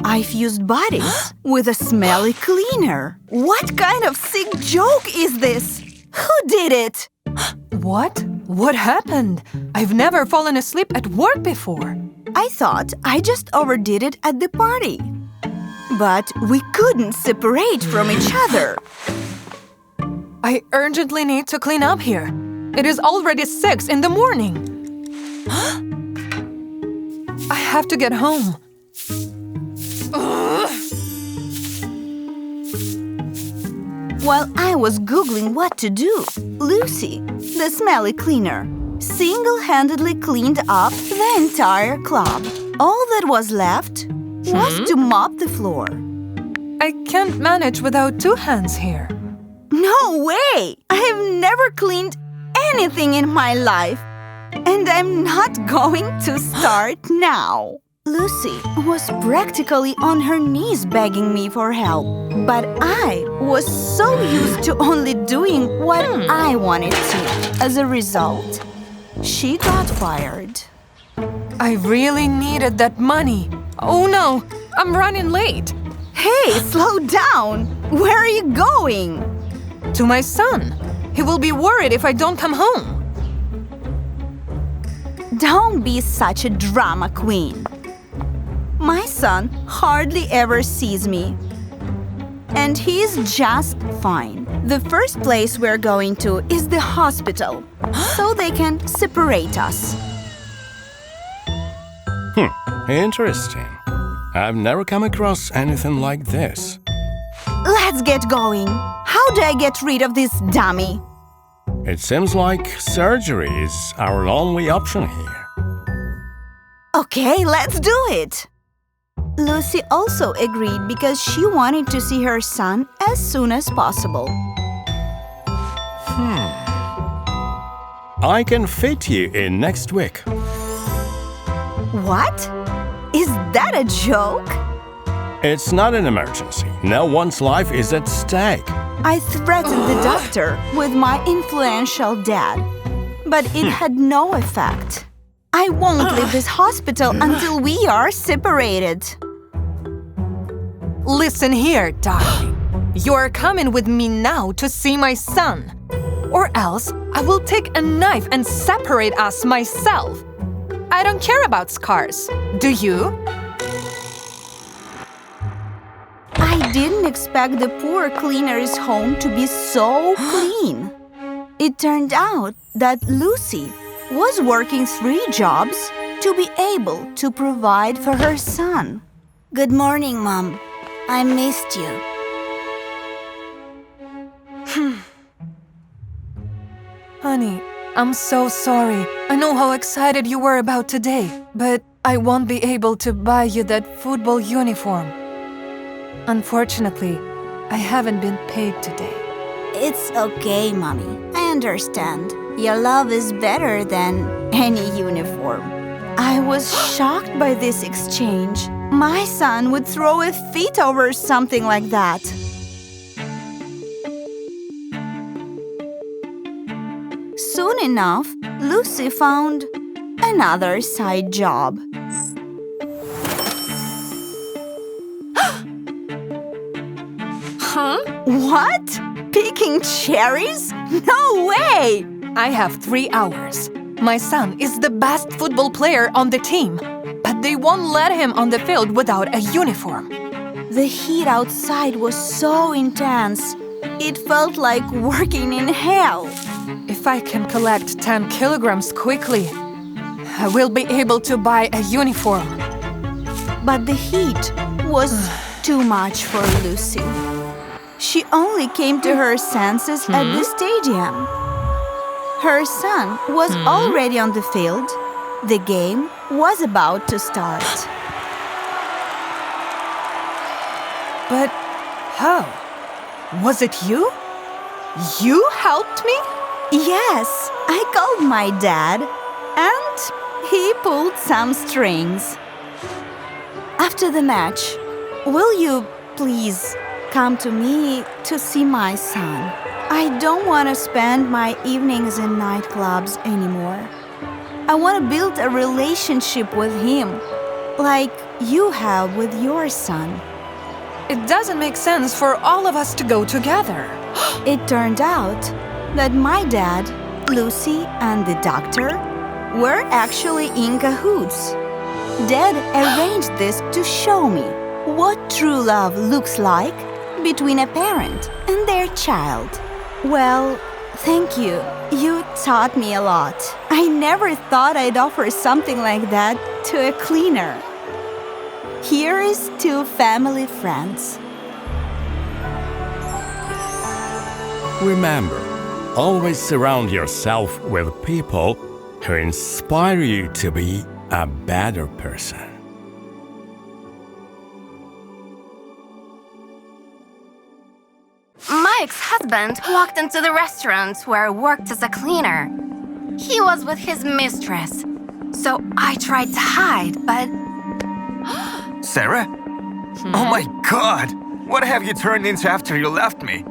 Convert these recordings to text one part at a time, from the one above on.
I fused bodies with a smelly cleaner. What kind of sick joke is this? Who did it? What? What happened? I've never fallen asleep at work before. I thought I just overdid it at the party. But we couldn't separate from each other. I urgently need to clean up here. It is already 6 in the morning. I have to get home. While I was Googling what to do, Lucy, the smelly cleaner, single-handedly cleaned up the entire club. All that was left was to mop the floor. I can't manage without 2 hands here. No way! I have never cleaned anything in my life. And I'm not going to start now. Lucy was practically on her knees begging me for help. But I was so used to only doing what I wanted to. As a result, she got fired. I really needed that money. Oh no, I'm running late. Hey, slow down! Where are you going? To my son. He will be worried if I don't come home. Don't be such a drama queen. My son hardly ever sees me. And he's just fine. The first place we're going to is the hospital, so they can separate us. Interesting. I've never come across anything like this. Let's get going. How do I get rid of this dummy? It seems like surgery is our only option here. Okay, let's do it. Lucy also agreed because she wanted to see her son as soon as possible. I can fit you in next week. What? Is that a joke? It's not an emergency. No one's life is at stake. I threatened the doctor with my influential dad, but it had no effect. I won't leave this hospital until we are separated. Listen here, darling. You are coming with me now to see my son. Or else I will take a knife and separate us myself. I don't care about scars. Do you? I didn't expect the poor cleaner's home to be so clean. It turned out that Lucy was working 3 jobs to be able to provide for her son. Good morning, Mom. I missed you. Honey, I'm so sorry. I know how excited you were about today, but I won't be able to buy you that football uniform. Unfortunately, I haven't been paid today. It's okay, Mommy. I understand. Your love is better than any uniform. I was shocked by this exchange. My son would throw a fit over something like that. Soon enough, Lucy found another side job. Huh? What? Picking cherries? No way! I have 3 hours. My son is the best football player on the team, but they won't let him on the field without a uniform. The heat outside was so intense. It felt like working in hell. If I can collect 10 kilograms quickly, I will be able to buy a uniform. But the heat was too much for Lucy. She only came to her senses at the stadium. Her son was already on the field. The game was about to start. But how? Was it you? You helped me? Yes, I called my dad, and he pulled some strings. After the match, will you please come to me to see my son? I don't want to spend my evenings in nightclubs anymore. I want to build a relationship with him. like you have with your son. It doesn't make sense for all of us to go together. It turned out that my dad, Lucy, and the doctor were actually in cahoots. Dad arranged this to show me what true love looks like between a parent and their child. Well, thank you. You taught me a lot. I never thought I'd offer something like that to a cleaner. Here is to family friends. Remember, always surround yourself with people who inspire you to be a better person. My ex-husband walked into the restaurant where I worked as a cleaner. He was with his mistress, so I tried to hide, but... Sarah? Oh my God! What have you turned into after you left me?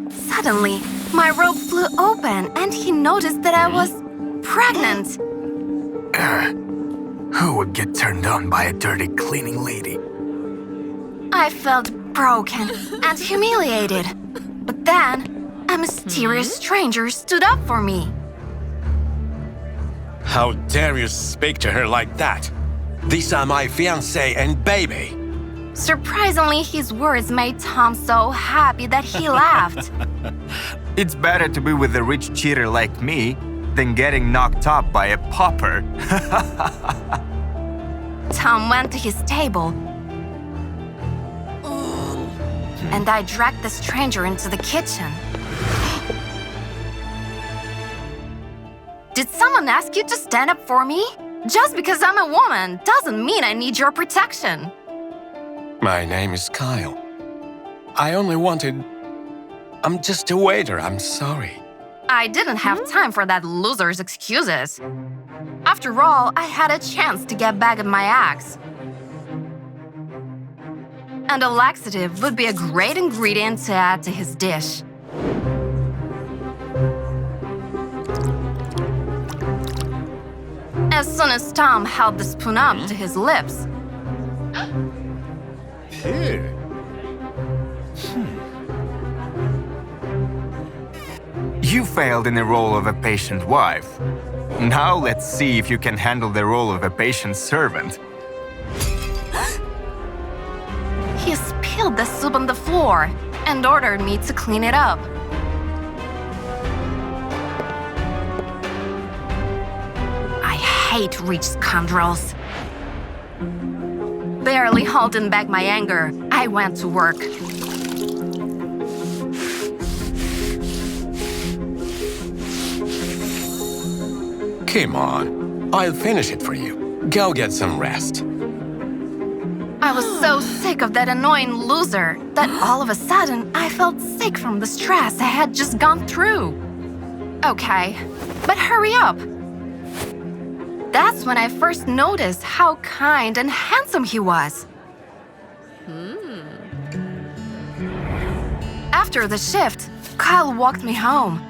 Suddenly, my robe flew open and he noticed that I was pregnant. Who would get turned on by a dirty cleaning lady? I felt broken and humiliated. But then, a mysterious stranger stood up for me. How dare you speak to her like that? These are my fiancé and baby. Surprisingly, his words made Tom so happy that he laughed. It's better to be with a rich cheater like me than getting knocked up by a pauper. Tom went to his table, and I dragged the stranger into the kitchen. Did someone ask you to stand up for me? Just because I'm a woman doesn't mean I need your protection. My name is Kyle. I'm just a waiter, I'm sorry. I didn't have time for that loser's excuses. After all, I had a chance to get back at my ex. And a laxative would be a great ingredient to add to his dish. As soon as Tom held the spoon up to his lips, You failed in the role of a patient wife. Now let's see if you can handle the role of a patient servant. he spilled the soup on the floor and ordered me to clean it up. I hate rich scoundrels. Barely holding back my anger, I went to work. Come on, I'll finish it for you. Go get some rest. I was so sick of that annoying loser that all of a sudden I felt sick from the stress I had just gone through. Okay, but hurry up. That's when I first noticed how kind and handsome he was. After the shift, Kyle walked me home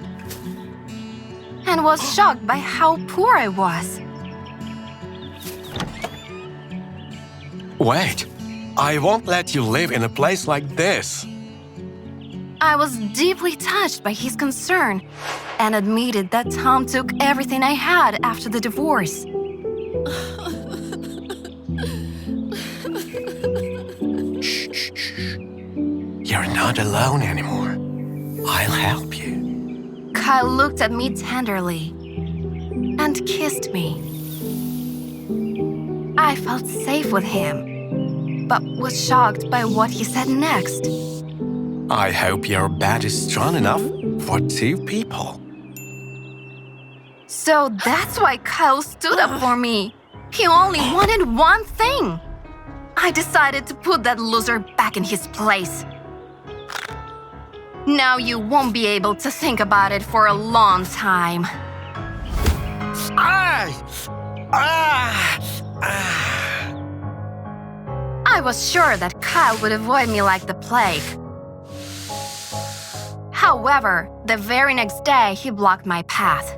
and was shocked by how poor I was. Wait, I won't let you live in a place like this. I was deeply touched by his concern and admitted that Tom took everything I had after the divorce. You're not alone anymore. I'll help you. Kyle looked at me tenderly and kissed me. I felt safe with him, but was shocked by what he said next. I hope your bed is strong enough for 2 people. So that's why Kyle stood up for me. He only wanted one thing. I decided to put that loser back in his place. Now you won't be able to think about it for a long time. I was sure that Kyle would avoid me like the plague. However, the very next day, he blocked my path.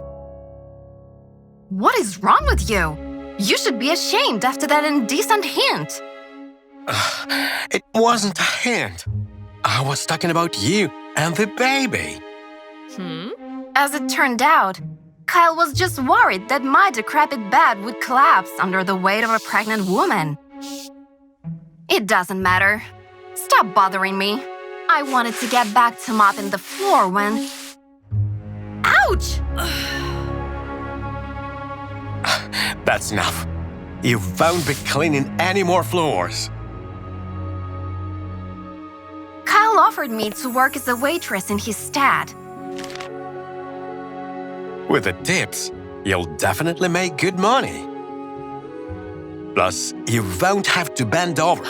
What is wrong with you? You should be ashamed after that indecent hint. It wasn't a hint. I was talking about you and the baby. As it turned out, Kyle was just worried that my decrepit bed would collapse under the weight of a pregnant woman. It doesn't matter. Stop bothering me. I wanted to get back to mopping the floor when... Ouch! That's enough. You won't be cleaning any more floors. Kyle offered me to work as a waitress in his stead. With the tips, you'll definitely make good money. Plus, you won't have to bend over.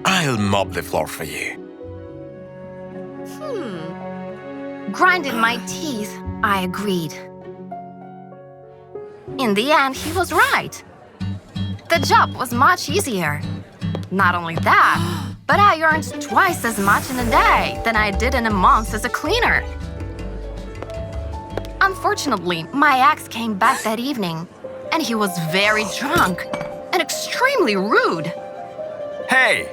I'll mop the floor for you. Grinding my teeth, I agreed. In the end, he was right. The job was much easier. Not only that, but I earned twice as much in a day than I did in a month as a cleaner. Unfortunately, my ex came back that evening, and he was very drunk and extremely rude. Hey,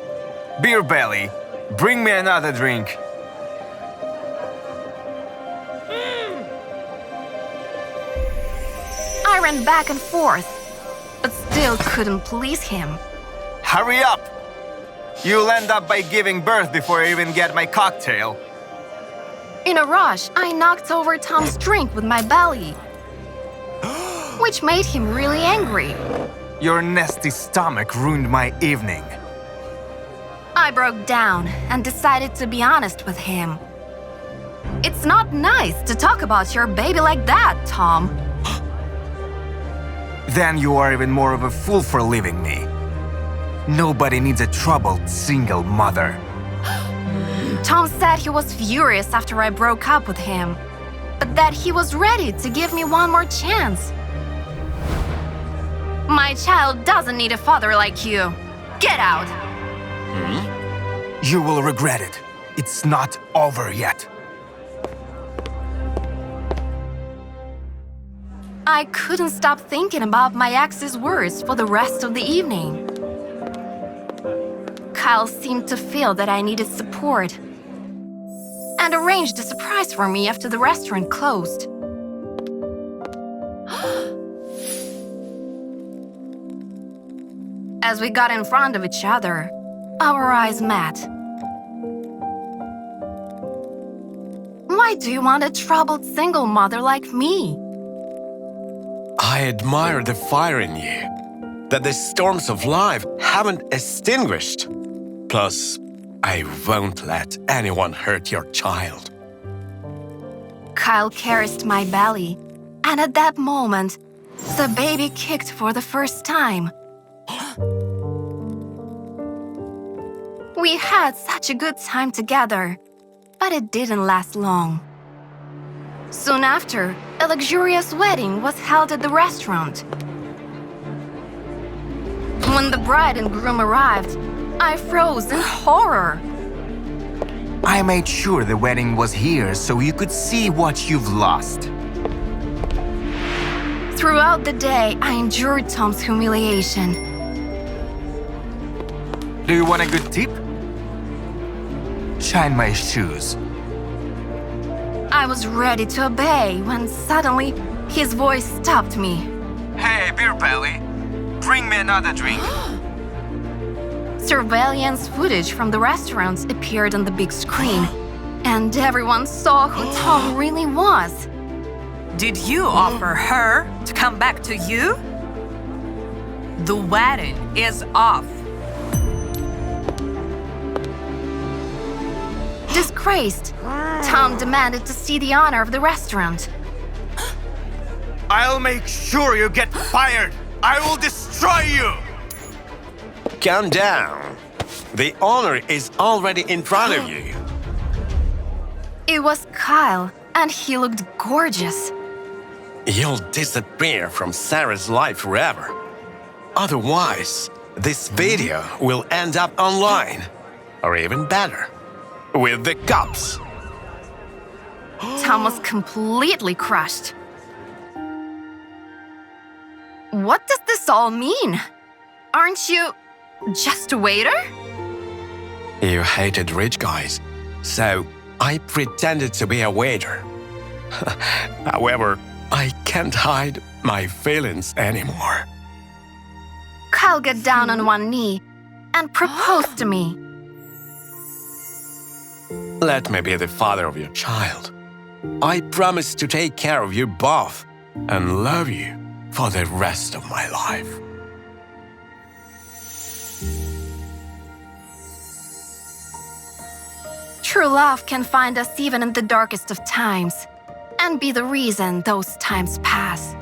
beer belly, bring me another drink. I ran back and forth, but still couldn't please him. Hurry up! You'll end up by giving birth before I even get my cocktail. In a rush, I knocked over Tom's drink with my belly, which made him really angry. Your nasty stomach ruined my evening. I broke down and decided to be honest with him. It's not nice to talk about your baby like that, Tom. Then you are even more of a fool for leaving me. Nobody needs a troubled single mother. Tom said he was furious after I broke up with him, but that he was ready to give me one more chance. My child doesn't need a father like you. Get out! You will regret it. It's not over yet. I couldn't stop thinking about my ex's words for the rest of the evening. Kyle seemed to feel that I needed support and arranged a surprise for me after the restaurant closed. As we got in front of each other, our eyes met. Why do you want a troubled single mother like me? I admire the fire in you, that the storms of life haven't extinguished. Plus, I won't let anyone hurt your child. Kyle caressed my belly, and at that moment, the baby kicked for the first time. We had such a good time together, but it didn't last long. Soon after, a luxurious wedding was held at the restaurant. When the bride and groom arrived, I froze in horror. I made sure the wedding was here so you could see what you've lost. Throughout the day, I endured Tom's humiliation. Do you want a good tip? Shine my shoes. I was ready to obey when suddenly his voice stopped me. Hey, beer belly, bring me another drink. Surveillance footage from the restaurants appeared on the big screen, and everyone saw who Tom really was. Did you offer her to come back to you? The wedding is off. Disgraced, Tom demanded to see the owner of the restaurant. I'll make sure you get fired. I will destroy you. Calm down. The owner is already in front of you. It was Kyle, and he looked gorgeous. You'll disappear from Sarah's life forever. Otherwise, this video will end up online. Or even better, with the cops. Tom was completely crushed. What does this all mean? Aren't you just a waiter? You hated rich guys, so I pretended to be a waiter. However, I can't hide my feelings anymore. Kyle got down on one knee and proposed to me. Let me be the father of your child. I promise to take care of you both and love you for the rest of my life. True love can find us even in the darkest of times and be the reason those times pass.